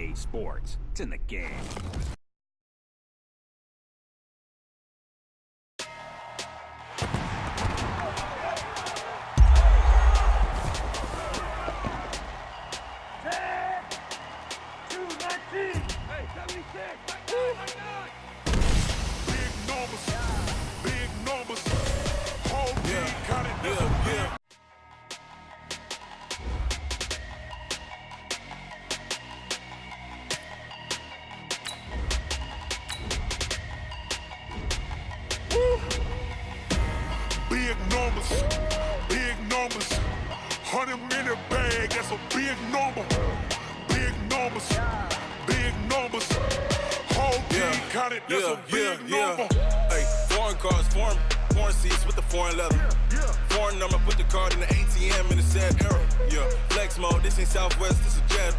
EA Sports. It's in the game. Big numbers, 100 in a bag, that's a big number. Big numbers, whole team counted, that's a big number. Hey, foreign cars, foreign seats with the foreign leather. Foreign number, put the card in the ATM in the sad era. Yeah, flex mode, this ain't Southwest, this a jet.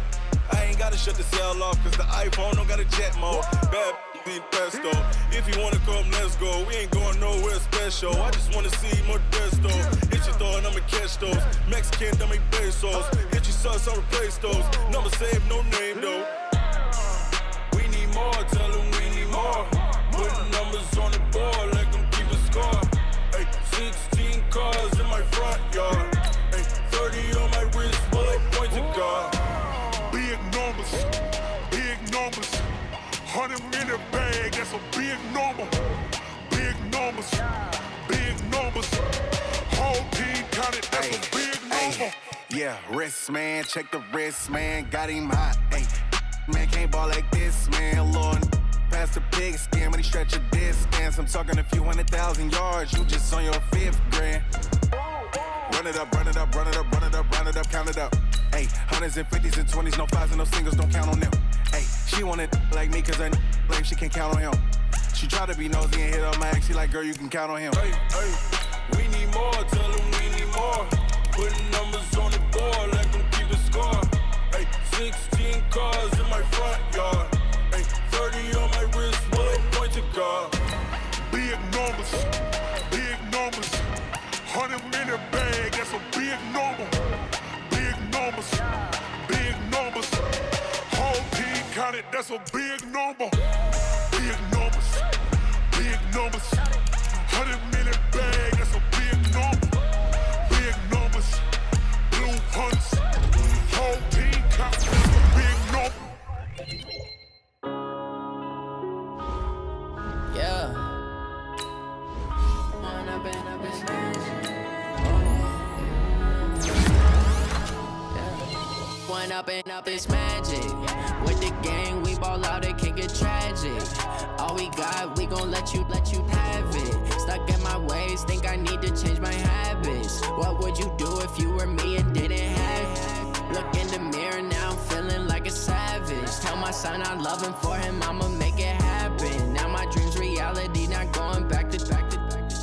I ain't gotta shut the cell off, cause the iPhone don't got a jet mode. Bad in pesto. If you wanna come, let's go. We ain't going nowhere special. I just wanna see Modesto. Hit your thought, I'ma catch those. Mexican, I make pesos. Hit your sus, I'll replace those. Number saved, no name though. We need more, tell them we need more. Putting numbers on the board like I'm keeping score. Hey, 16 cars in my front yard. Hey, 30 on my wrist, while I point to God. Big numbers, 100 in a bag, that's a big number. Big numbers, whole team counted, that's a big number. Yeah, wrist man, check the wrist man, got him hot. Ay, man can't ball like this, man. Lord, past the pig skin when he stretch a distance. I'm talking a few 100,000 yards, you just on your 5th grand. Run it up, count it up. Ay, hundreds and 50s and 20s, no 5s and no singles, don't count on them. Ay, she want it like me, cause her blame she can't count on him. She try to be nosy and hit on my ex, she like, girl, you can count on him. Hey, we need more, tell them we need more. Putting numbers on the board like I'm keeping score. Hey, 16 cars in my front yard. Hey, 30 on my wrist, while I point to God. Big numbers, 100 in a bag, that's a big number. Big numbers, whole team counted, that's a big number. Big numbers, 100 in a bag, that's a big number. Big numbers, blue hunts, whole team counted, that's a big number. Yeah. Up his One up and up is magic. With the gang, we ball out, it can get tragic. All we got, we gon' let you have it. Stuck in my ways, think I need to change my habits. What would you do if you were me and didn't have it? Look in the mirror, now I'm feeling like a savage. Tell my son I love him, for him I'ma make it happen. Now my dream's reality, not going back to.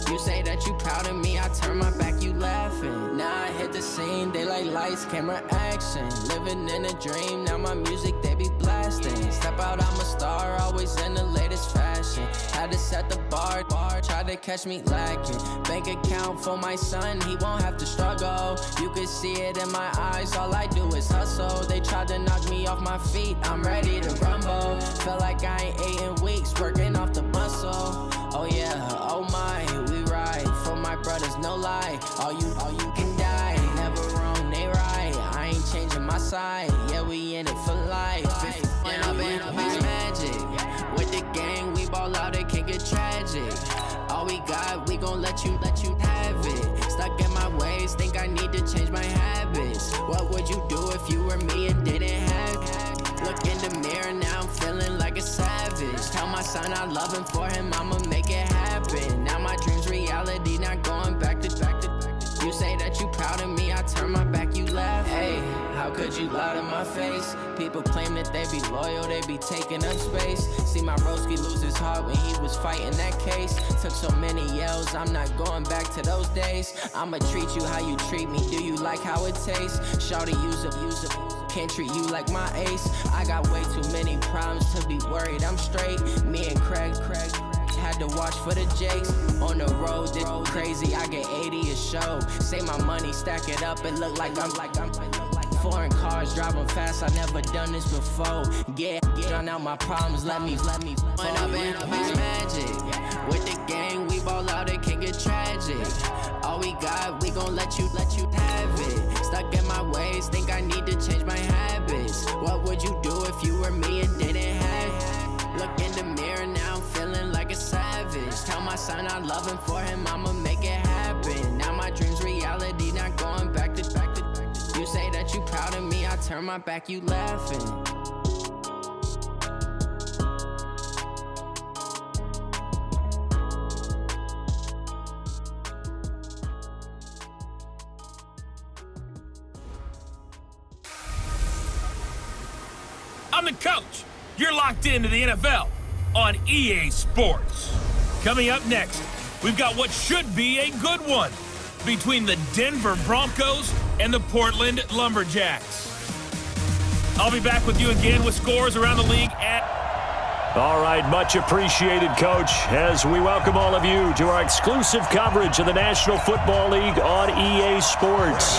You say that you proud of me, I turn my back, you laughing. Now I hit the scene, they like lights, camera, action. Living in a dream, now my music, they be blasting. Step out, I'm a star, always in the latest fashion. Had to set the bar, try to catch me lacking. Bank account for my son, he won't have to struggle. You can see it in my eyes, all I do is hustle. They tried to knock me off my feet, I'm ready to rumble. Felt like I ain't ate in weeks, working off the muscle. Oh yeah, oh my, we ride for my brothers, no lie. All you can die, never wrong, they right. I ain't changing my side, yeah, we in it for life. And up is magic. With the gang, we ball out, it can get tragic. All we got, we gon' let you have it. Stuck in my ways, think I need to change my habits. What would you do if you were me and didn't have it? Look in the mirror, now I'm feeling like a savage. Tell my son I love him, for him I'ma make it happen. Now my dream's reality, not going back to. You say that you proud of me, I turn my back, you laugh. Hey, how could you lie to my face? People claim that they be loyal, they be taking up space. See my broski lose his heart when he was fighting that case. Took so many yells, I'm not going back to those days. I'ma treat you how you treat me, do you like how it tastes? Shawty, use up, can't treat you like my ace. I got way too many problems to be worried, I'm straight. Me and Craig had to watch for the Jakes. On the road, this crazy, I get 80 a show. Say my money, stack it up, it look like I'm Foreign cars, driving fast, I never done this before. Get on out my problems, let me. Went up and up is magic. With the gang, we ball out, it can get tragic. All we got, we gon' let you have it. Stuck in my ways, think I need to change my habits. What would you do if you were me and didn't have it? Look in the mirror, now I'm feeling like a savage. Tell my son I love him, for him I'ma make it happen. Now my dream's reality, not going back to. You say that you proud of me, I turn my back, you laughing. I'm the coach. You're locked into the NFL on EA Sports. Coming up next, we've got what should be a good one between the Denver Broncos and the Portland Lumberjacks. I'll be back with you again with scores around the league at... All right, much appreciated, Coach, as we welcome all of you to our exclusive coverage of the National Football League on EA Sports.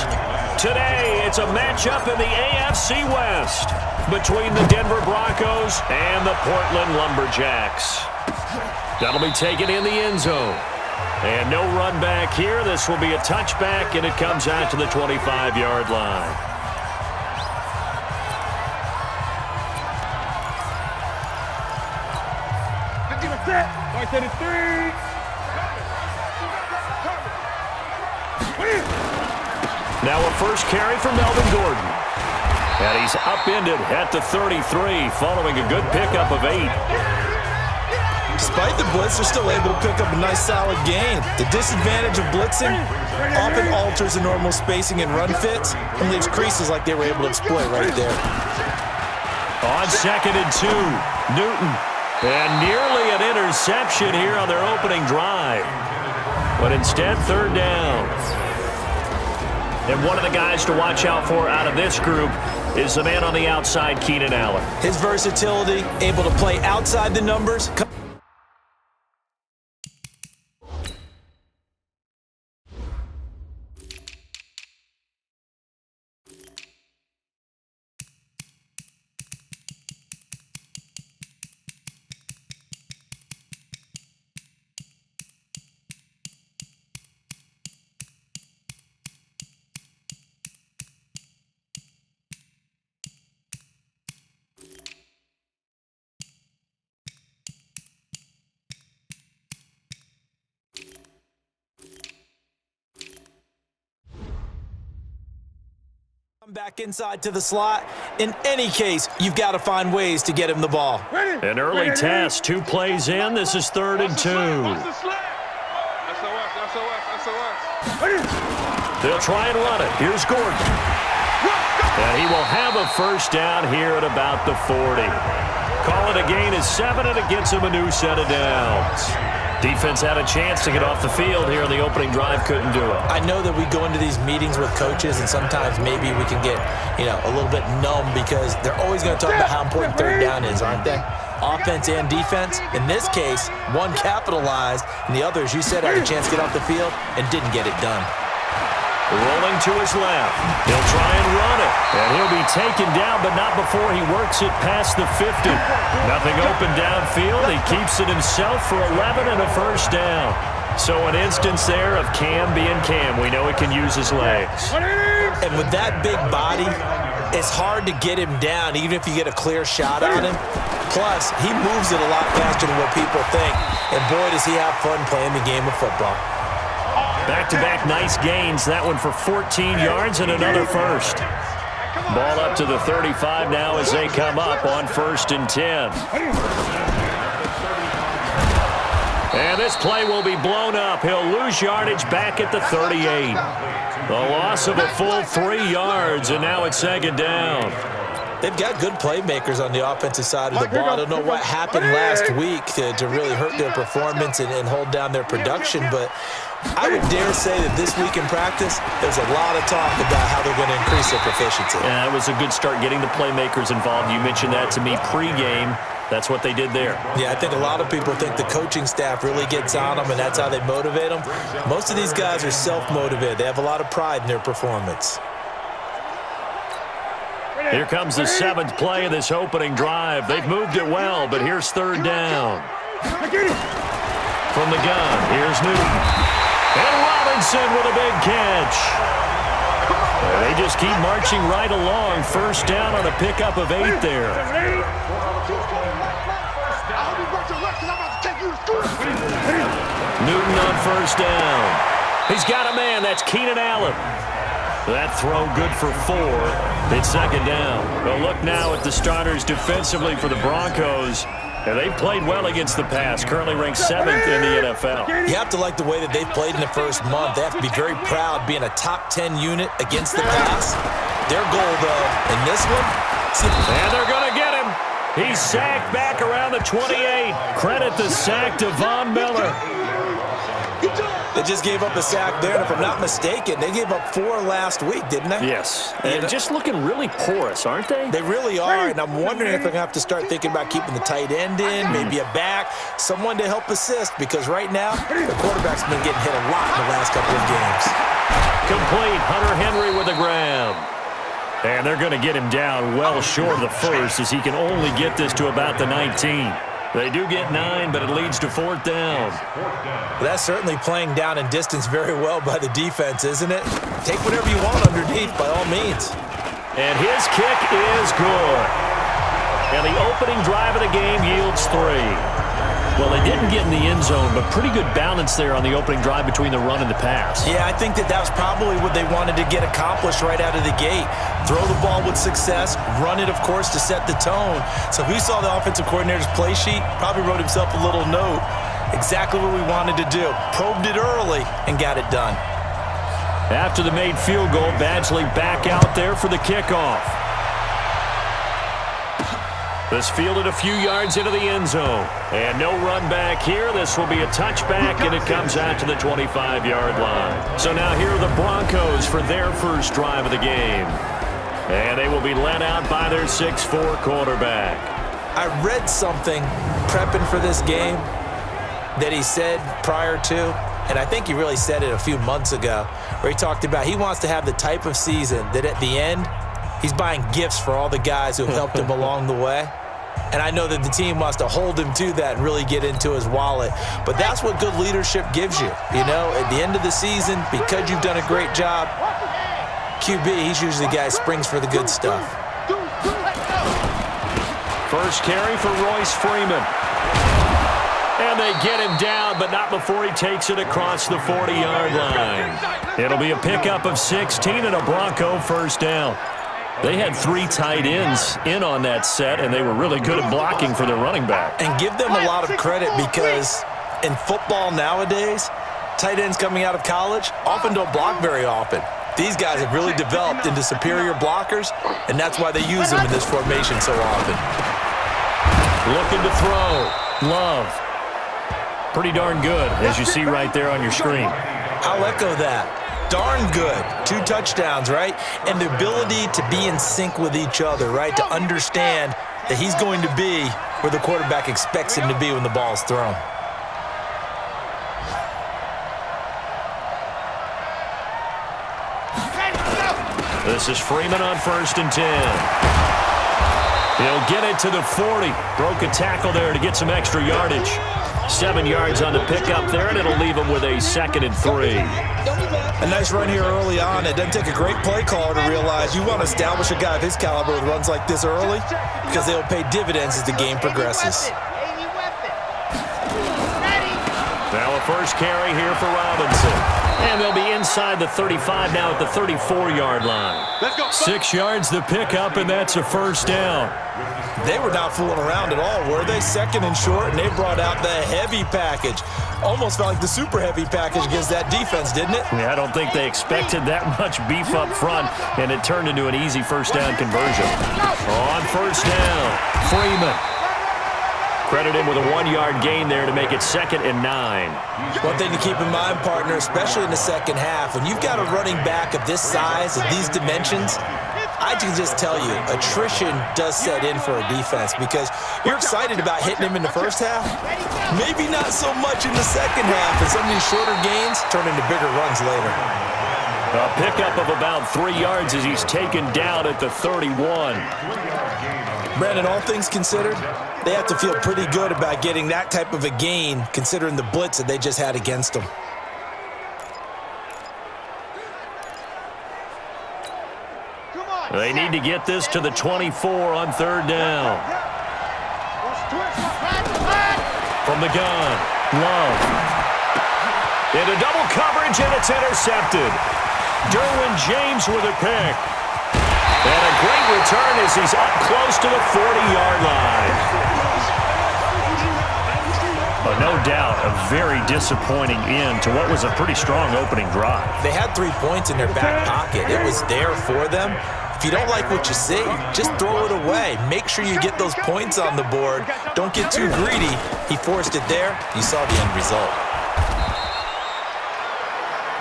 Today, it's a matchup in the AFC West between the Denver Broncos and the Portland Lumberjacks. That'll be taken in the end zone. And no run back here. This will be a touchback, and it comes out to the 25-yard line. Now a first carry for Melvin Gordon. And he's upended at the 33 following a good pickup of 8. Despite the blitz, they're still able to pick up a nice solid gain. The disadvantage of blitzing often alters the normal spacing and run fits and leaves creases like they were able to exploit right there. On 2nd and 2, Newton. And nearly an interception here on their opening drive. But instead, 3rd down. And one of the guys to watch out for out of this group is the man on the outside, Keenan Allen. His versatility, able to play outside the numbers. Back inside to the slot. In any case, you've got to find ways to get him the ball. An early test, 2 plays in. This is 3rd and 2. They'll try and run it. Here's Gordon. And he will have a first down here at about the 40. Call it a gain of 7, and it gets him a new set of downs. Defense had a chance to get off the field here in the opening drive, couldn't do it. I know that we go into these meetings with coaches, and sometimes maybe we can get, a little bit numb because they're always going to talk about how important 3rd down is, aren't they? Offense and defense. In this case, one capitalized, and the other, as you said, had a chance to get off the field and didn't get it done. Rolling to his left. He'll try and run it. And he'll be taken down, but not before he works it past the 50. Nothing open downfield. He keeps it himself for 11 and a first down. So an instance there of Cam being Cam. We know he can use his legs. And with that big body, it's hard to get him down, even if you get a clear shot on him. Plus, he moves it a lot faster than what people think. And boy, does he have fun playing the game of football. Back-to-back nice gains. That one for 14 yards and another first. Ball up to the 35 now as they come up on 1st and 10. And this play will be blown up. He'll lose yardage back at the 38. The loss of a full 3 yards, and now it's 2nd down. They've got good playmakers on the offensive side of the ball. I don't know what happened last week to really hurt their performance and hold down their production, but I would dare say that this week in practice, there's a lot of talk about how they're going to increase their proficiency. Yeah, that was a good start getting the playmakers involved. You mentioned that to me pregame. That's what they did there. Yeah, I think a lot of people think the coaching staff really gets on them, and that's how they motivate them. Most of these guys are self-motivated. They have a lot of pride in their performance. Here comes the 7th play of this opening drive. They've moved it well, but here's 3rd down. From the gun, here's Newton. And Robinson with a big catch. They just keep marching right along. 1st down on a pickup of 8 there. Newton on 1st down. He's got a man. That's Keenan Allen. That throw good for 4. It's 2nd down. Well, look now at the starters defensively for the Broncos. And they've played well against the pass, currently ranked 7th in the NFL. You have to like the way that they've played in the first month. They have to be very proud being a top 10 unit against the pass. Their goal, though, in this one, and they're going to get him. He's sacked back around the 28. Credit the sack to Von Miller. They just gave up a sack there, and if I'm not mistaken, they gave up 4 last week, didn't they? Yes, and just looking really porous, aren't they? They really are, and I'm wondering if they're going to have to start thinking about keeping the tight end in, maybe a back, someone to help assist, because right now, the quarterback's been getting hit a lot in the last couple of games. Complete. Hunter Henry with a grab. And they're going to get him down well short of the 1st as he can only get this to about the 19. They do get 9, but it leads to 4th down. Well, that's certainly playing down and distance very well by the defense, isn't it? Take whatever you want underneath, by all means. And his kick is good. And the opening drive of the game yields 3. Well, they didn't get in the end zone, but pretty good balance there on the opening drive between the run and the pass. Yeah, I think that was probably what they wanted to get accomplished right out of the gate. Throw the ball with success, run it, of course, to set the tone. So who saw the offensive coordinator's play sheet? Probably wrote himself a little note. Exactly what we wanted to do. Probed it early and got it done. After the made field goal, Badgley back out there for the kickoff. This fielded a few yards into the end zone. And no run back here. This will be a touchback, and it comes out to the 25-yard line. So now here are the Broncos for their first drive of the game. And they will be led out by their 6'4 quarterback. I read something prepping for this game that he said prior to, and I think he really said it a few months ago, where he talked about he wants to have the type of season that at the end, he's buying gifts for all the guys who have helped him along the way. And I know that the team wants to hold him to that and really get into his wallet. But that's what good leadership gives you. You know, at the end of the season, because you've done a great job, QB, he's usually the guy who springs for the good stuff. First carry for Royce Freeman. And they get him down, but not before he takes it across the 40-yard line. It'll be a pickup of 16 and a Bronco first down. They had 3 tight ends in on that set, and they were really good at blocking for their running back. And give them a lot of credit because in football nowadays, tight ends coming out of college often don't block very often. These guys have really developed into superior blockers, and that's why they use them in this formation so often. Looking to throw. Love. Pretty darn good, as you see right there on your screen. I'll echo that. Darn good. 2 touchdowns, right? And the ability to be in sync with each other, right? To understand that he's going to be where the quarterback expects him to be when the ball's thrown. This is Freeman on 1st and 10. He'll get it to the 40. Broke a tackle there to get some extra yardage. 7 yards on the pickup there, and it'll leave him with a 2nd and 3. A nice run here early on. It doesn't take a great play caller to realize you want to establish a guy of his caliber with runs like this early because they'll pay dividends as the game progresses. Now a first carry here for Robinson. And they'll be inside the 35 now at the 34-yard line. 6 yards to pick up, and that's a first down. They were not fooling around at all, were they? 2nd and short, and they brought out the heavy package. Almost felt like the super heavy package against that defense, didn't it? Yeah, I don't think they expected that much beef up front, and it turned into an easy first down conversion. On first down, Freeman. Credit him with a 1-yard gain there to make it 2nd and 9. One thing to keep in mind, partner, especially in the second half, when you've got a running back of this size, of these dimensions, I can just tell you, attrition does set in for a defense because you're excited about hitting him in the first half. Maybe not so much in the second half, and some of these shorter gains turn into bigger runs later. A pickup of about 3 yards as he's taken down at the 31. Brandon, all things considered, they have to feel pretty good about getting that type of a gain considering the blitz that they just had against them. They need to get this to the 24 on 3rd down. From the gun, Love. Into double coverage, and it's intercepted. Derwin James with a pick. And a great return as he's up close to the 40-yard line. But no doubt, a very disappointing end to what was a pretty strong opening drive. They had 3 points in their back pocket. It was there for them. If you don't like what you see, just throw it away. Make sure you get those points on the board. Don't get too greedy. He forced it there. You saw the end result.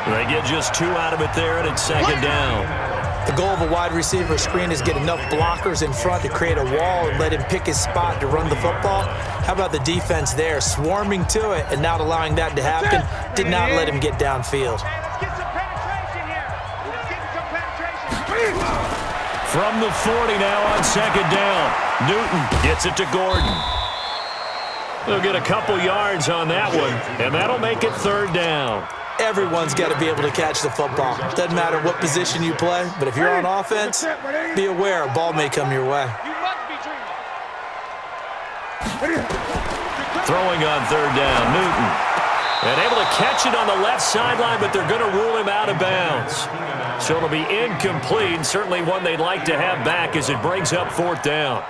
They get just 2 out of it there, and it's 2nd down. The goal of a wide receiver screen is get enough blockers in front to create a wall and let him pick his spot to run the football. How about the defense there, swarming to it and not allowing that to happen? Did not let him get downfield. From the 40 now on 2nd down. Newton gets it to Gordon. They'll get a couple yards on that one, and that'll make it 3rd down. Everyone's got to be able to catch the football. Doesn't matter what position you play, but if you're on offense, be aware a ball may come your way. Throwing on 3rd down, Newton. And able to catch it on the left sideline, but they're going to rule him out of bounds. So it'll be incomplete, certainly one they'd like to have back as it brings up 4th down.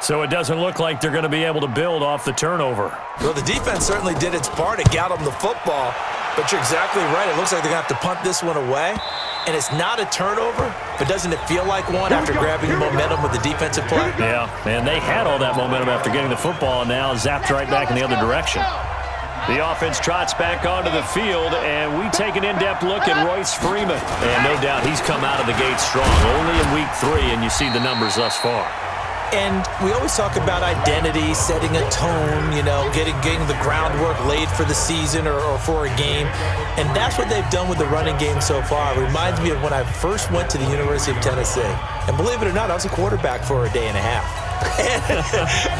So it doesn't look like they're going to be able to build off the turnover. Well, the defense certainly did its part to get them the football, but you're exactly right. It looks like they're going to have to punt this one away. And it's not a turnover, but doesn't it feel like one after grabbing the momentum with the defensive play? Yeah, and they had all that momentum after getting the football, and now zapped right back in the other direction. The offense trots back onto the field, and we take an in-depth look at Royce Freeman. And no doubt he's come out of the gate strong, only in week 3, and you see the numbers thus far. And we always talk about identity, setting a tone, you know, getting the groundwork laid for the season or for a game. And that's what they've done with the running game so far. It reminds me of when I first went to the University of Tennessee. And believe it or not, I was a quarterback for a day and a half.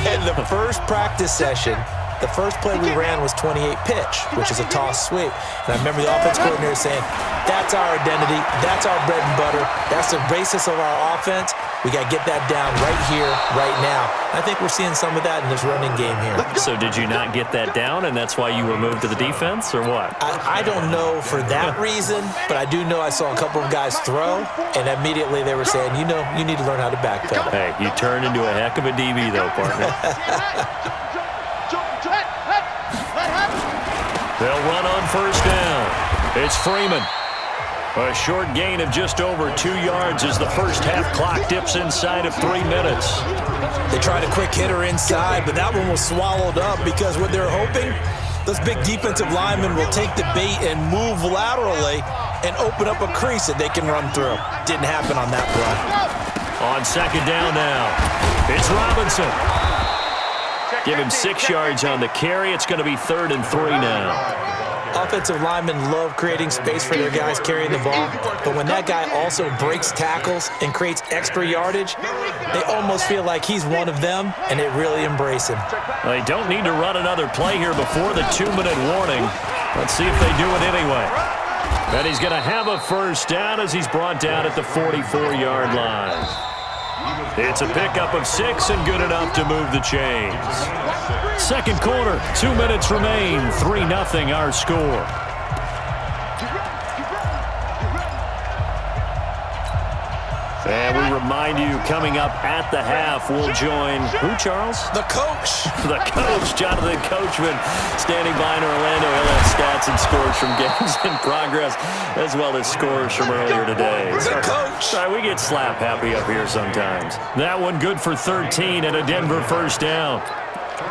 And the first practice session, the first play we ran was 28 pitch, which is a toss sweep. And I remember the offense coordinator saying, that's our identity, that's our bread and butter, that's the basis of our offense. We got to get that down right here, right now. I think we're seeing some of that in this running game here. So did you not get that down, and that's why you were moved to the defense, or what? I don't know for that reason, but I do know I saw a couple of guys throw, and immediately they were saying, you know, you need to learn how to backpedal. Hey, you turned into a heck of a DB, though, partner. They'll run on 1st down. It's Freeman. A short gain of just over 2 yards as the first half clock dips inside of 3 minutes. They tried a quick hitter inside, but that one was swallowed up because what they're hoping, those big defensive linemen will take the bait and move laterally and open up a crease that they can run through. Didn't happen on that play. On 2nd down now, it's Robinson. Give him 6 yards on the carry. It's going to be 3rd and 3 now. Offensive linemen love creating space for their guys carrying the ball, but when that guy also breaks tackles and creates extra yardage, they almost feel like he's one of them, and they really embrace him. They don't need to run another play here before the 2-minute warning. Let's see if they do it anyway. And he's going to have a 1st down as he's brought down at the 44-yard line. It's a pickup of 6 and good enough to move the chains. 2nd quarter, 2 minutes remain, 3-0 our score. And we remind you, coming up at the half, we'll join who, Charles? The coach. The coach, Jonathan Coachman, standing by in Orlando. He'll have stats and scores from games in progress, as well as scores from earlier today. The coach. Sorry, we get slap happy up here sometimes. That one good for 13 and a Denver 1st down.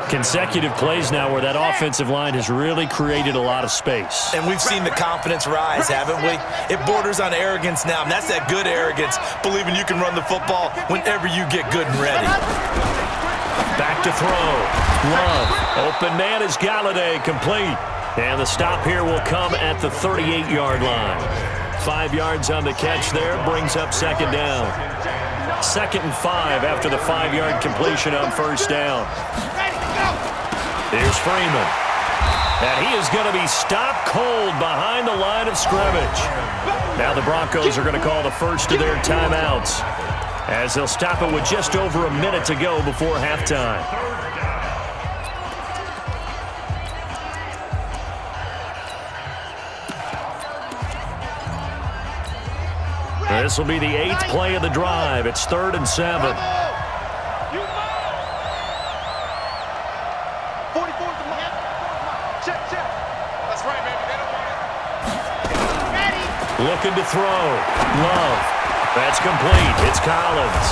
Consecutive plays now where that offensive line has really created a lot of space. And we've seen the confidence rise, haven't we? It borders on arrogance now, and that's that good arrogance, believing you can run the football whenever you get good and ready. Back to throw. Love. Open man is Galladay, complete. And the stop here will come at the 38-yard line. 5 yards on the catch there, brings up second down. 2nd and 5 after the 5-yard completion on first down. Here's Freeman. And he is going to be stopped cold behind the line of scrimmage. Now the Broncos are going to call the first of their timeouts, as they'll stop it with just over a minute to go before halftime. This will be the 8th play of the drive. It's 3rd and 7. Looking to throw. Love. That's complete. It's Collins.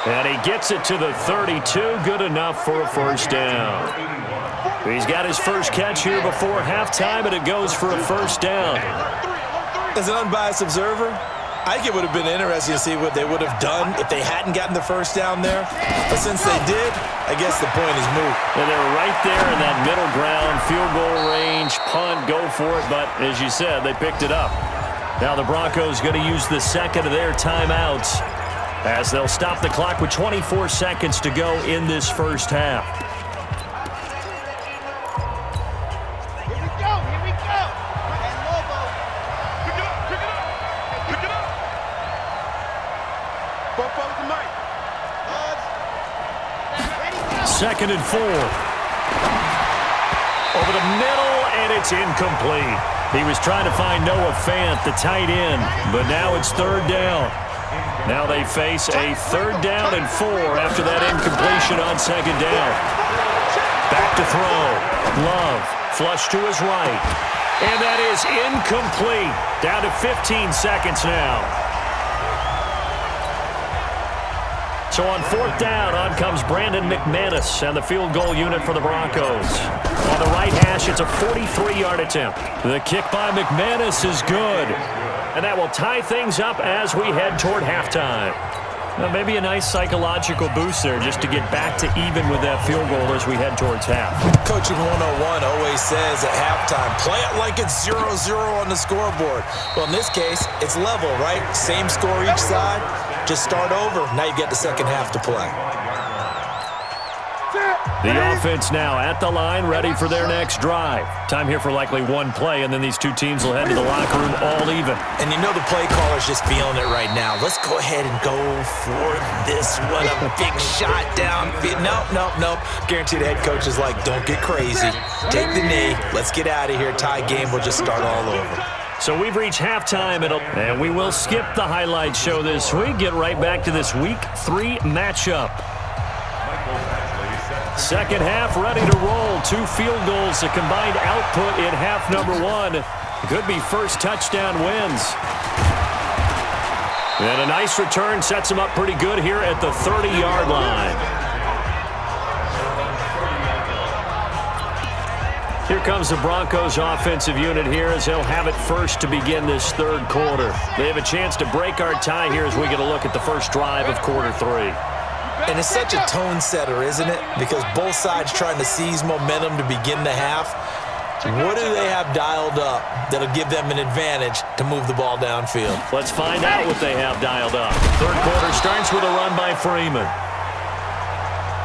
And he gets it to the 32. Good enough for a first down. He's got his first catch here before halftime, and it goes for a first down. As an unbiased observer, I think it would have been interesting to see what they would have done if they hadn't gotten the first down there. But since they did, I guess the point is moot. And they're right there in that middle ground, field goal range, punt, go for it. But as you said, they picked it up. Now the Broncos going to use the second of their timeouts, as they'll stop the clock with 24 seconds to go in this first half. Here we go. And Lobo. Pick it up. Both over the mic. 2nd and 4. Over the middle, and it's incomplete. He was trying to find Noah Fant, the tight end, but now it's 3rd down. Now they face a 3rd down and 4 after that incompletion on 2nd down. Back to throw. Love, flush to his right. And that is incomplete. Down to 15 seconds now. So on 4th down, on comes Brandon McManus and the field goal unit for the Broncos. On the right hash, it's a 43-yard attempt. The kick by McManus is good. And that will tie things up as we head toward halftime. Now, maybe a nice psychological boost there just to get back to even with that field goal as we head towards half. Coaching 101 always says at halftime, play it like it's 0-0 on the scoreboard. Well, in this case, it's level, right? Same score each side. Just start over. Now you get the second half to play. The offense now at the line, ready for their next drive. Time here for likely one play, and then these two teams will head to the locker room all even. And you know the play caller's just feeling it right now. Let's go ahead and go for this one. A big shot downfield. Nope. Guaranteed the head coach is like, don't get crazy. Take the knee. Let's get out of here. Tie game. We'll just start all over. So we've reached halftime, and we will skip the highlight show this week. Get right back to this Week 3 matchup. Second half ready to roll. 2 field goals, the combined output in half number 1. Could be first touchdown wins. And a nice return sets him up pretty good here at the 30-yard line. Here comes the Broncos offensive unit here as they'll have it first to begin this 3rd quarter. They have a chance to break our tie here as we get a look at the first drive of quarter 3. And it's such a tone setter, isn't it? Because both sides trying to seize momentum to begin the half. What do they have dialed up that'll give them an advantage to move the ball downfield? Let's find out what they have dialed up. 3rd quarter starts with a run by Freeman.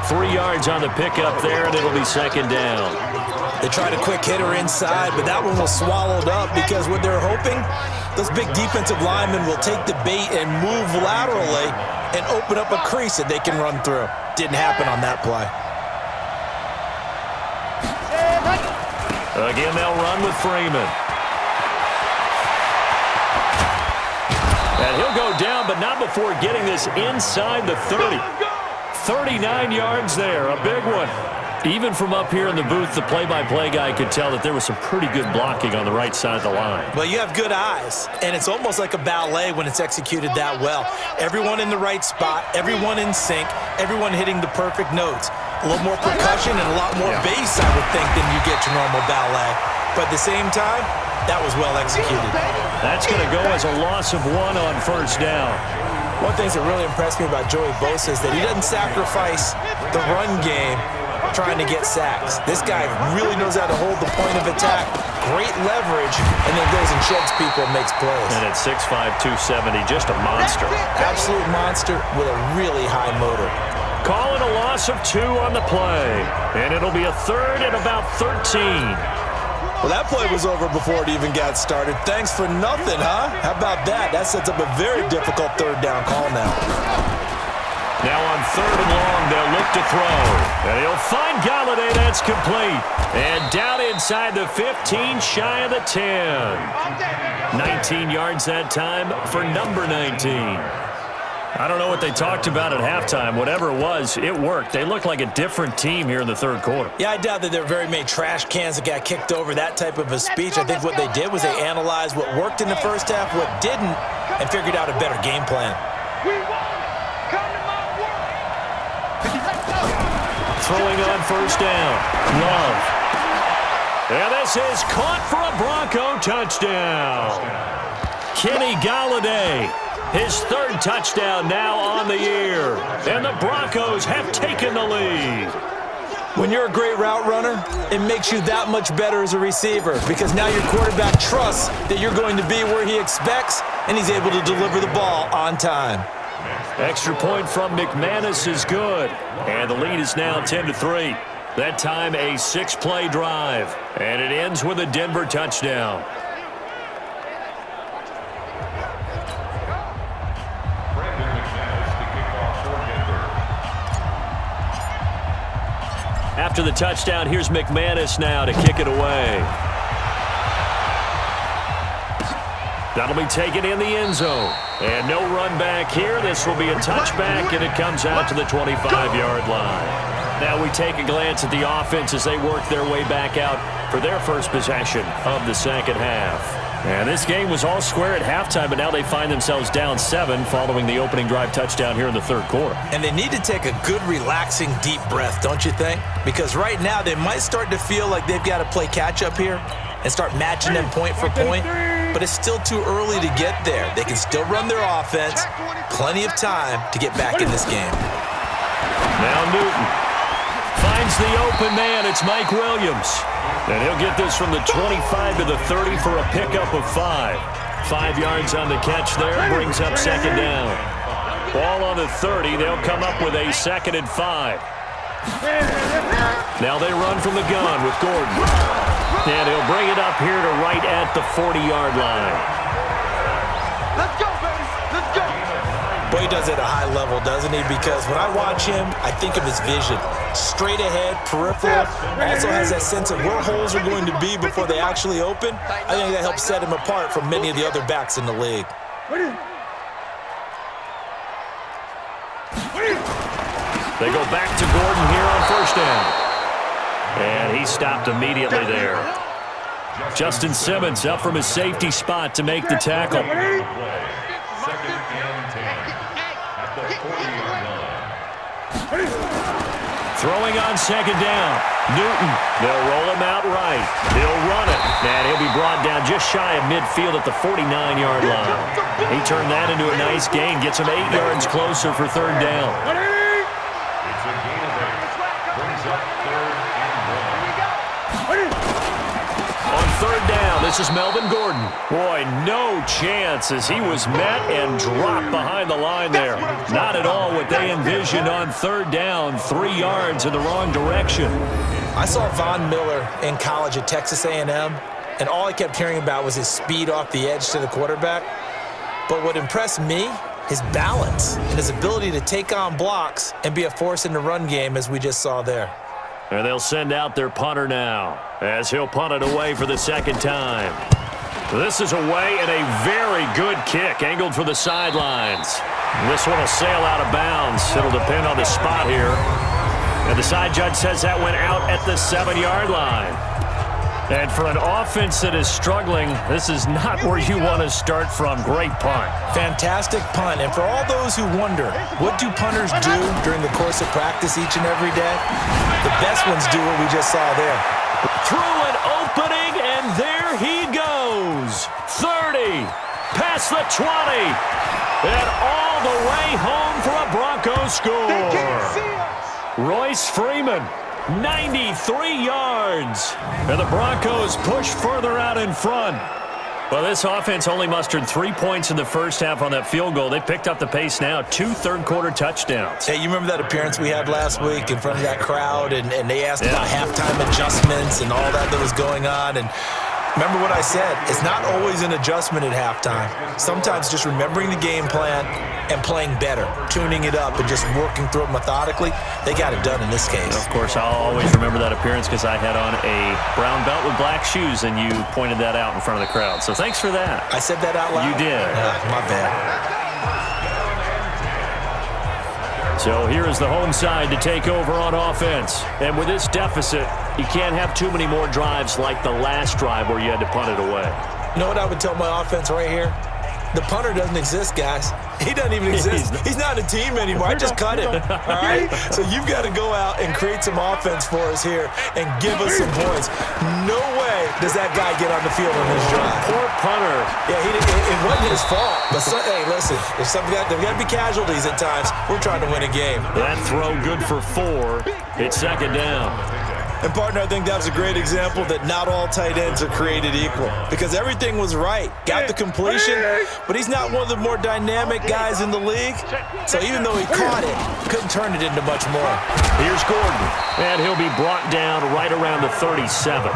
3 yards on the pickup there, and it'll be 2nd down. They tried a quick hitter inside, but that one was swallowed up because what they're hoping, those big defensive linemen will take the bait and move laterally and open up a crease that they can run through. Didn't happen on that play. Again, they'll run with Freeman. And he'll go down, but not before getting this inside the 30. 39 yards there, a big one. Even from up here in the booth, the play-by-play guy could tell that there was some pretty good blocking on the right side of the line. Well, you have good eyes, and it's almost like a ballet when it's executed that well. Everyone in the right spot, everyone in sync, everyone hitting the perfect notes. A little more percussion and a lot more bass, I would think, than you get your normal ballet. But at the same time, that was well executed. That's going to go as a loss of 1 on first down. One thing that really impressed me about Joey Bosa is that he doesn't sacrifice the run game trying to get sacks. This guy really knows how to hold the point of attack, great leverage, and then goes and chokes people and makes plays. And at 6'5", 270, just a monster. Absolute monster with a really high motor. Calling a loss of 2 on the play, and it'll be a third and about 13. Well, that play was over before it even got started. Thanks for nothing, huh? How about that? That sets up a very difficult third down call now. Now on 3rd and long, they'll look to throw. And he'll find Galladay. That's complete. And down inside the 15, shy of the 10. 19 yards that time for number 19. I don't know what they talked about at halftime. Whatever it was, it worked. They looked like a different team here in the third quarter. Yeah, I doubt that there were very many trash cans that got kicked over, that type of a speech. I think what they did was they analyzed what worked in the first half, what didn't, and figured out a better game plan. Throwing on first down. Love. And this is caught for a Bronco touchdown. Kenny Galladay. His 3rd touchdown now on the year. And the Broncos have taken the lead. When you're a great route runner, it makes you that much better as a receiver because now your quarterback trusts that you're going to be where he expects, and he's able to deliver the ball on time. Extra point from McManus is good. And the lead is now 10-3. That time a 6-play drive. And it ends with a Denver touchdown. After the touchdown, here's McManus now to kick it away. That'll be taken in the end zone. And no run back here. This will be a touchback, and it comes out to the 25-yard line. Now we take a glance at the offense as they work their way back out for their first possession of the second half. And this game was all square at halftime, but now they find themselves down 7 following the opening drive touchdown here in the third quarter. And they need to take a good, relaxing, deep breath, don't you think? Because right now they might start to feel like they've got to play catch-up here and start matching them point for point. But it's still too early to get there. They can still run their offense. Plenty of time to get back in this game. Now Newton finds the open man. It's Mike Williams. And he'll get this from the 25 to the 30 for a pickup of 5. 5 yards on the catch there. Brings up second down. Ball on the 30. They'll come up with a 2nd and 5. Now they run from the gun with Gordon. And he'll bring it up here to right at the 40-yard line. Let's go, baby. Let's go. Boy, he does it at a high level, doesn't he? Because when I watch him, I think of his vision. Straight ahead, peripheral. Also has that sense of where holes are going to be before they actually open. I think that helps set him apart from many of the other backs in the league. They go back to Gordon here on first down. And he stopped immediately there. Justin Simmons up from his safety spot to make the tackle. Throwing on second down. Newton, they'll roll him out right. He'll run it. And he'll be brought down just shy of midfield at the 49-yard line. He turned that into a nice gain. Gets him 8 yards closer for third down. On third down, this is Melvin Gordon. Boy, no chance as he was met and dropped behind the line there. Not at all what they envisioned on third down. 3 yards in the wrong direction. I saw Von Miller in college at Texas A&M, and all I kept hearing about was his speed off the edge to the quarterback. But what impressed me, his balance and his ability to take on blocks and be a force in the run game as we just saw there. And they'll send out their punter now as he'll punt it away for the second time. This is away and a very good kick angled for the sidelines. This one will sail out of bounds. It'll depend on the spot here. And the side judge says that went out at the 7-yard line. And for an offense that is struggling, this is not where you want to start from. Great punt. Fantastic punt. And for all those who wonder, what do punters do during the course of practice each and every day? The best ones do what we just saw there. Through an opening, and there he goes. 30, past the 20, and all the way home for a Broncos score. Royce Freeman 93 yards. And the Broncos push further out in front. Well, this offense only mustered 3 points in the first half on that field goal. They picked up the pace now. 2 third-quarter touchdowns. Hey, you remember that appearance we had last week in front of that crowd, and they asked about halftime adjustments and all that was going on, and remember what I said. It's not always an adjustment at halftime. Sometimes just remembering the game plan and playing better, tuning it up and just working through it methodically. They got it done in this case. Of course, I'll always remember that appearance because I had on a brown belt with black shoes, and you pointed that out in front of the crowd. So thanks for that. I said that out loud? You did. My bad. So here is the home side to take over on offense. And with this deficit, you can't have too many more drives like the last drive where you had to punt it away. You know what I would tell my offense right here? The punter doesn't exist, guys. He doesn't even exist. He's not a team anymore. I just cut him, all right? So you've got to go out and create some offense for us here and give us some points. No way does that guy get on the field on this drive. Poor punter. Yeah, it wasn't his fault. But, hey, listen, there's got to be casualties at times. We're trying to win a game. That throw good for 4. It's second down. And, partner, I think that was a great example that not all tight ends are created equal because everything was right. Got the completion, but he's not one of the more dynamic guys in the league. So even though he caught it, couldn't turn it into much more. Here's Gordon, and he'll be brought down right around the 37.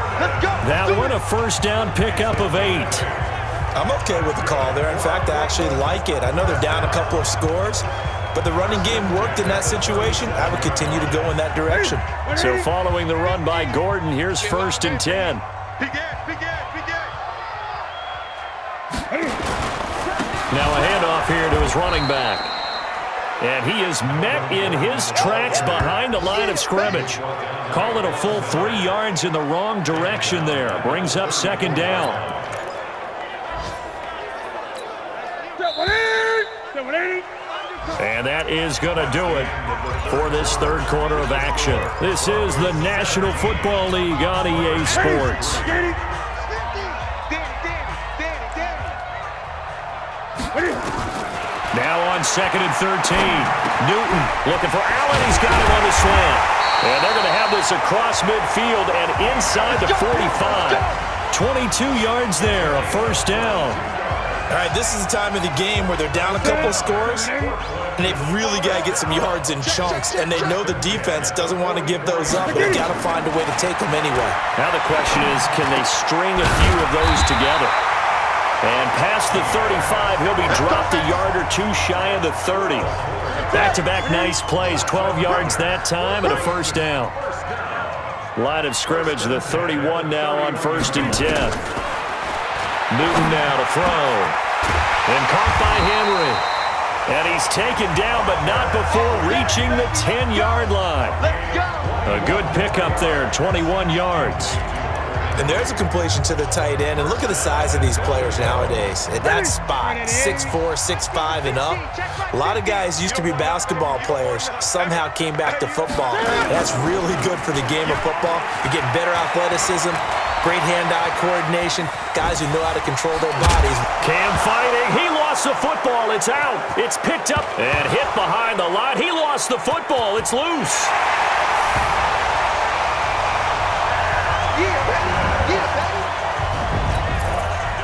That one a first down pickup of 8. I'm okay with the call there. In fact, I actually like it. I know they're down a couple of scores, but the running game worked in that situation. I would continue to go in that direction. So following the run by Gordon, here's 1st and 10. Now a handoff here to his running back. And he is met in his tracks behind the line of scrimmage. Call it a full 3 yards in the wrong direction there. Brings up second down. And that is going to do it for this third quarter of action. This is the National Football League on EA Sports. Now on 2nd and 13. Newton looking for Allen. He's got it on the slant. And they're going to have this across midfield and inside the 45. 22 yards there, a first down. All right, this is the time of the game where they're down a couple of scores, and they've really got to get some yards in chunks, and they know the defense doesn't want to give those up, but they've got to find a way to take them anyway. Now the question is, can they string a few of those together? And past the 35, he'll be dropped a yard or 2 shy of the 30. Back-to-back nice plays, 12 yards that time, and a first down. Line of scrimmage, the 31 now on 1st and 10. Newton now to throw. And caught by Henry. And he's taken down, but not before reaching the 10-yard line. A good pickup there, 21 yards. And there's a completion to the tight end. And look at the size of these players nowadays. At that spot, 6'4", 6'5", and up. A lot of guys used to be basketball players, somehow came back to football. And that's really good for the game of football. You're getting better athleticism, great hand-eye coordination, guys who know how to control their bodies. Cam fighting. He lost the football. It's out. It's picked up and hit behind the line. He lost the football. It's loose.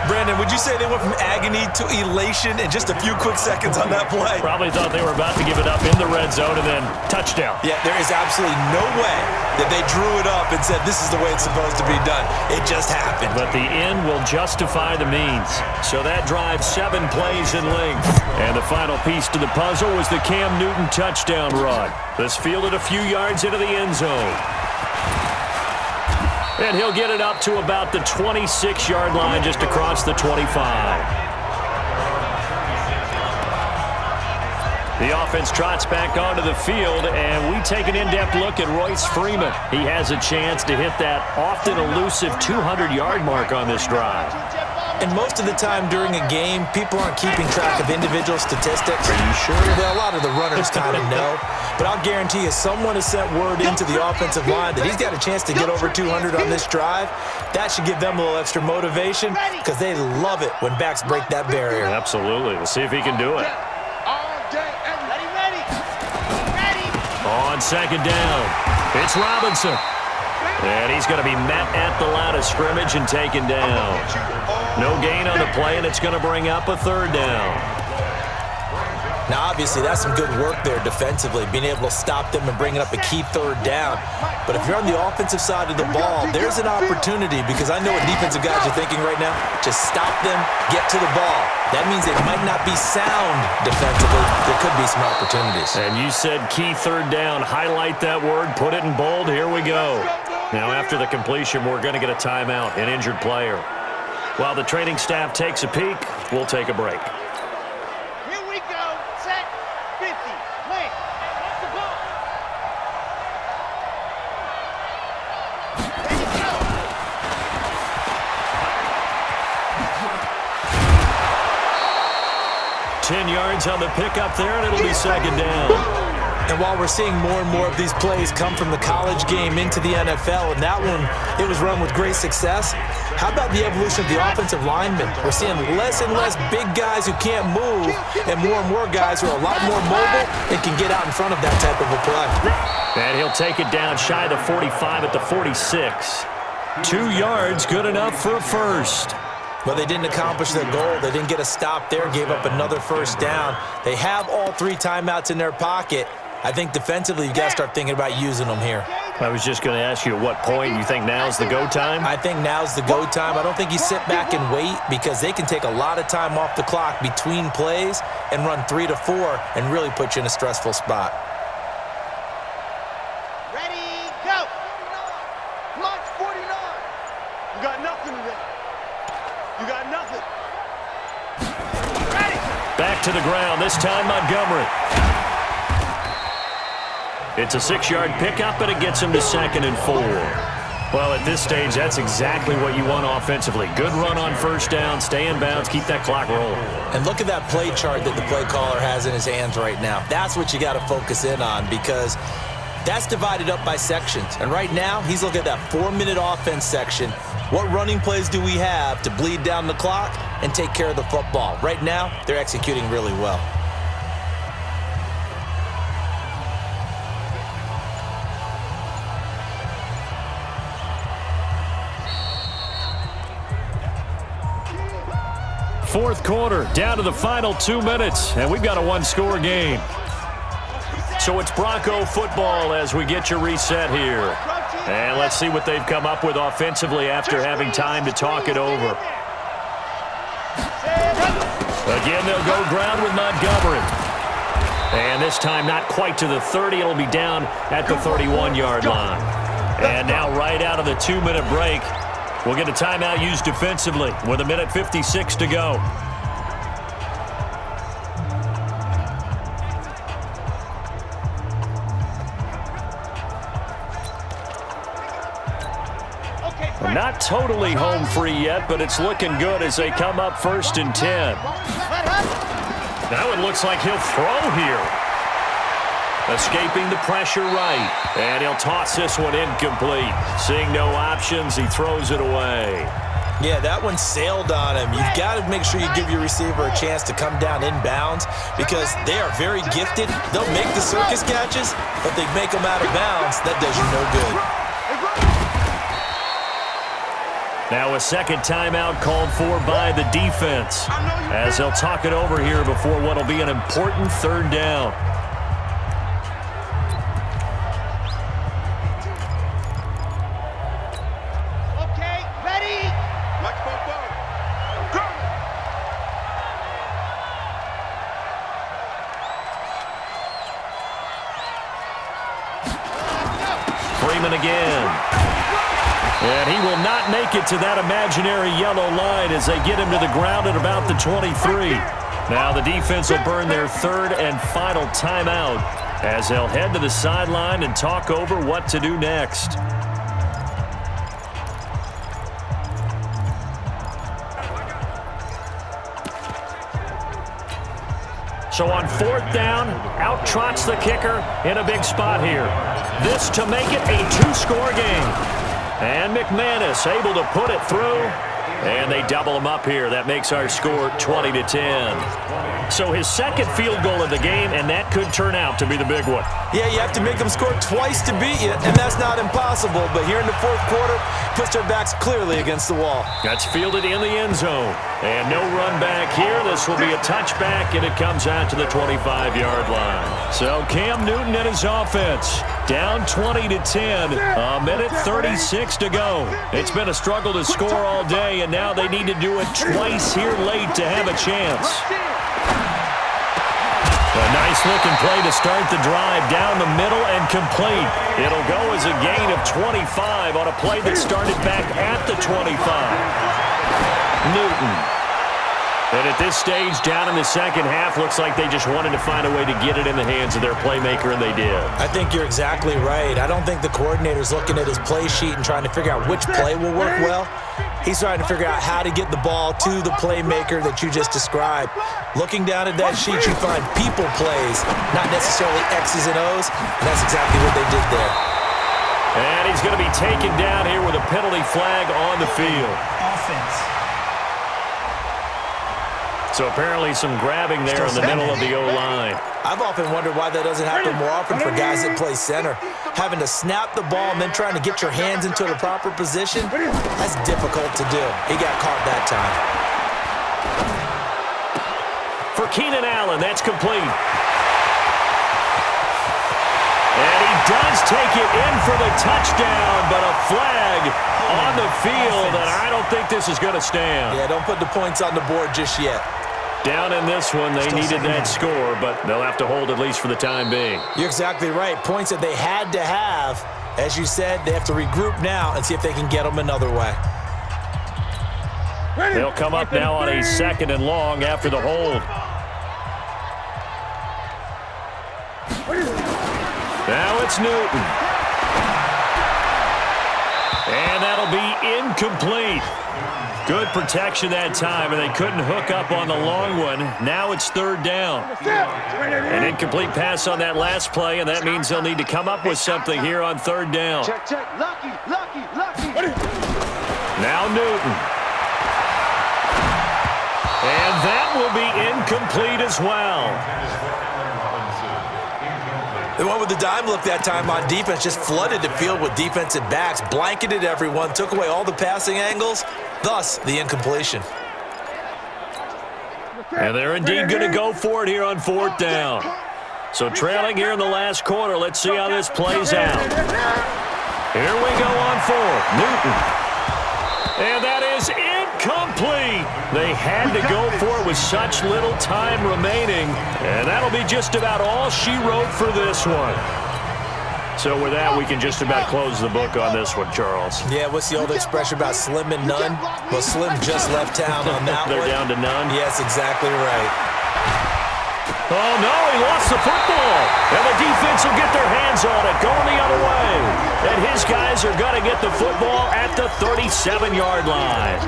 Brandon, would you say they went from agony to elation in just a few quick seconds on that play? Probably thought they were about to give it up in the red zone and then touchdown. Yeah, there is absolutely no way that they drew it up and said this is the way it's supposed to be done. It just happened. But the end will justify the means. So that drives 7 plays in length. And the final piece to the puzzle was the Cam Newton touchdown run. This fielded a few yards into the end zone. And he'll get it up to about the 26-yard line just across the 25. The offense trots back onto the field, and we take an in-depth look at Royce Freeman. He has a chance to hit that often elusive 200-yard mark on this drive. And most of the time during a game, people aren't keeping track of individual statistics. Are you sure? Well, a lot of the runners kind of know. But I'll guarantee you someone has sent word into the offensive line that he's got a chance to get over 200 on this drive. That should give them a little extra motivation because they love it when backs break that barrier. Absolutely. Let's see if he can do it. On second down. It's Robinson. And he's going to be met at the line of scrimmage and taken down. No gain on the play, and it's going to bring up a third down. Now, obviously, that's some good work there defensively, being able to stop them and bringing up a key third down. But if you're on the offensive side of the ball, there's an opportunity, because I know what defensive guys are thinking right now. Just stop them, get to the ball. That means they might not be sound defensively. There could be some opportunities. And you said key third down. Highlight that word. Put it in bold. Here we go. Now, after the completion, we're going to get a timeout, an injured player. While the training staff takes a peek, we'll take a break. Here we go. Set. 50. Play. That's the ball. Ready to go. 10 yards on the pickup there, and it'll be second down. And while we're seeing more and more of these plays come from the college game into the NFL, and that one, it was run with great success, how about the evolution of the offensive linemen? We're seeing less and less big guys who can't move and more guys who are a lot more mobile and can get out in front of that type of a play. And he'll take it down shy of the 45 at the 46. 2 yards, good enough for a first. But they didn't accomplish their goal. They didn't get a stop there, gave up another first down. They have all 3 timeouts in their pocket. I think defensively, you've got to start thinking about using them here. I was just going to ask you at what point you think now's the go time? I think now's the go time. I don't think you sit back and wait, because they can take a lot of time off the clock between plays and run 3 to 4 and really put you in a stressful spot. Ready, go. Launch 49. You got nothing today. You got nothing. Ready. Back to the ground, this time Montgomery. It's a 6-yard pickup, and it gets him to 2nd and 4. Well, at this stage, that's exactly what you want offensively. Good run on first down, stay in bounds, keep that clock rolling. And look at that play chart that the play caller has in his hands right now. That's what you got to focus in on, because that's divided up by sections. And right now, he's looking at that 4-minute offense section. What running plays do we have to bleed down the clock and take care of the football? Right now, they're executing really well. Fourth quarter, down to the final 2 minutes, and we've got a 1-score game. So it's Bronco football as we get you reset here. And let's see what they've come up with offensively after having time to talk it over. Again, they'll go ground with Montgomery. And this time not quite to the 30. It'll be down at the 31-yard line. And now right out of the 2-minute break, we'll get a timeout used defensively with 1:56 to go. Not totally home free yet, but it's looking good as they come up 1st and 10. Now it looks like he'll throw here. Escaping the pressure right. And he'll toss this one incomplete. Seeing no options, he throws it away. Yeah, that one sailed on him. You've got to make sure you give your receiver a chance to come down inbounds, because they are very gifted. They'll make the circus catches, but they make them out of bounds. That does you no good. Now a second timeout called for by the defense, as they'll talk it over here before what will be an important 3rd down. Okay, ready. Go. Freeman again. And he will not make it to that imaginary yellow line as they get him to the ground at about the 23. Now the defense will burn their 3rd and final timeout as they'll head to the sideline and talk over what to do next. So on 4th down, out trots the kicker in a big spot here. This to make it a 2-score game. And McManus able to put it through. And they double him up here. That makes our score 20-10. So his second field goal of the game, and that could turn out to be the big one. Yeah, you have to make them score twice to beat you, and that's not impossible. But here in the fourth quarter, puts their backs clearly against the wall. That's fielded in the end zone. And no run back here. This will be a touchback, and it comes out to the 25-yard line. So Cam Newton and his offense down 20-10. A minute 36 to go. It's been a struggle to score all day, and now they need to do it twice here late to have a chance. A nice-looking play to start the drive down the middle and complete. It'll go as a gain of 25 on a play that started back at the 25. Newton. And at this stage, down in the second half, looks like they just wanted to find a way to get it in the hands of their playmaker, and they did. I think you're exactly right. I don't think the coordinator's looking at his play sheet and trying to figure out which play will work well. He's trying to figure out how to get the ball to the playmaker that you just described. Looking down at that sheet, you find people plays, not necessarily X's and O's, and that's exactly what they did there. And he's going to be taken down here with a penalty flag on the field. Offense. So apparently some grabbing there in the middle of the O-line. I've often wondered why that doesn't happen more often for guys that play center. Having to snap the ball and then trying to get your hands into the proper position, that's difficult to do. He got caught that time. For Keenan Allen, that's complete. And he does take it in for the touchdown, but a flag on the field, and I don't think this is going to stand. Yeah, don't put the points on the board just yet. Down in this one, they needed that score, but they'll have to hold at least for the time being. You're exactly right. Points that they had to have. As you said, they have to regroup now and see if they can get them another way. They'll come up now on a second and long after the hold. Now it's Newton. And that'll be incomplete. Good protection that time, and they couldn't hook up on the long one. Now it's third down. An incomplete pass on that last play, and that means they'll need to come up with something here on third down. Check, check. Lucky. Now Newton. And that will be incomplete as well. They went with the dime look that time on defense, just flooded the field with defensive backs, blanketed everyone, took away all the passing angles, thus the incompletion. And they're indeed going to go for it here on fourth down. So trailing here in the last quarter, let's see how this plays out. Here we go on fourth. Newton. And that is incomplete. They had to go for it with such little time remaining. And that'll be just about all she wrote for this one. So with that, we can just about close the book on this one, Charles. Yeah, what's the old expression about slim and none? Well, Slim just left town on that one. They're down to none? Yes, exactly right. Oh, no, he lost the football. And the defense will get their hands on it, going the other way. And his guys are going to get the football at the 37-yard line.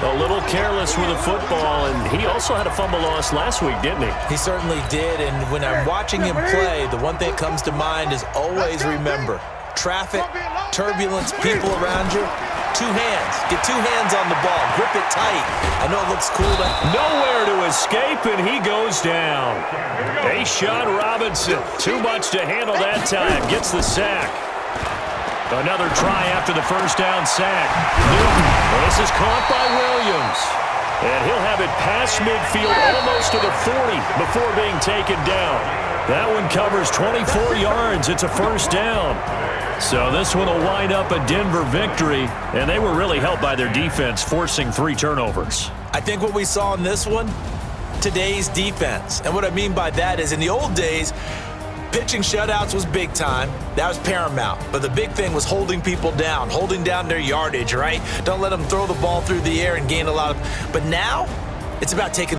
A little careless with the football, and he also had a fumble loss last week, didn't he? He certainly did, and when I'm watching him play, the one thing that comes to mind is always remember, traffic, turbulence, people around you, two hands. Get two hands on the ball. Grip it tight. I know it looks cool, but nowhere to escape, and he goes down. A'Shawn Robinson, too much to handle that time. Gets the sack. Another try after the first down sack. Newton, this is caught by Williams. And he'll have it past midfield almost to the 40 before being taken down. That one covers 24 yards. It's a first down. So this one will wind up a Denver victory, and they were really helped by their defense, forcing 3 turnovers. I think what we saw in this one, today's defense. And what I mean by that is in the old days, pitching shutouts was big time. That was paramount. But the big thing was holding people down, holding down their yardage, right? Don't let them throw the ball through the air and gain a lot of. But now, it's about taking